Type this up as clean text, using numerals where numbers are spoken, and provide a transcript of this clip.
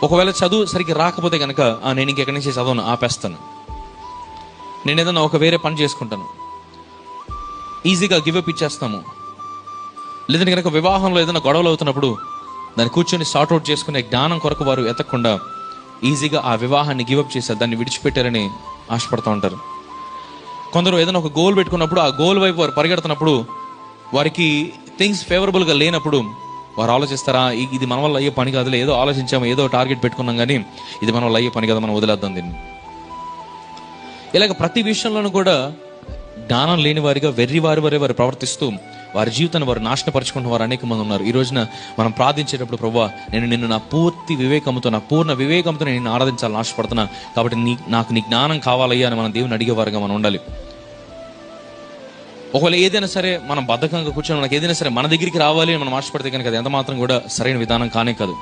ఒకవేళ చదువు సరిగ్గా రాకపోతే కనుక నేను ఇంకెక్కడి నుంచి చదవను, ఆపేస్తాను, నేను ఏదైనా ఒక వేరే పని చేసుకుంటాను, ఈజీగా గివప్ ఇచ్చేస్తాము. లేదంటే కనుక వివాహంలో ఏదైనా గొడవలు అవుతున్నప్పుడు దాన్ని కూర్చొని సార్ట్అవుట్ చేసుకునే జ్ఞానం కొరకు వారు ఎత్తకుండా ఈజీగా ఆ వివాహాన్ని గివప్ చేశారు, దాన్ని విడిచిపెట్టారని ఆశపడుతూ ఉంటారు. కొందరు ఏదైనా ఒక గోల్ పెట్టుకున్నప్పుడు ఆ గోల్ వైపు వారు పరిగెడుతున్నప్పుడు వారికి థింగ్స్ ఫేవరబుల్గా లేనప్పుడు వారు ఆలోచిస్తారా, ఇది మన వల్ల అయ్యే పని కాదులే, ఏదో ఆలోచించాము, ఏదో టార్గెట్ పెట్టుకున్నాం, కానీ ఇది మన వల్ల అయ్యే పని కదా, మనం వదిలేద్దాం దీన్ని. ఇలాగ ప్రతి విషయంలోనూ కూడా జ్ఞానం లేని వారిగా వారు ప్రవర్తిస్తూ వారి జీవితాన్ని వారు నాశనపరుచుకుంటున్న వారు అనేక మంది ఉన్నారు. ఈ రోజున మనం ప్రార్థించేటప్పుడు, ప్రభువా నేను నిన్ను నా పూర్తి వివేకంతో, నా పూర్ణ వివేకంతో నేను ఆరాధించాలని ఆశపడుతున్నా, కాబట్టి నాకు నీ జ్ఞానం కావాలయ్యా అని మనం దేవుని అడిగేవారుగా మనం ఉండాలి. ఒకవేళ ఏదైనా సరే మనం బద్ధకంగా కూర్చొని మనకి ఏదైనా సరే మన దగ్గరికి రావాలి అని మనం ఆశపడితే కనుక అది ఎంత మాత్రం కూడా సరైన విధానం కానే కాదు.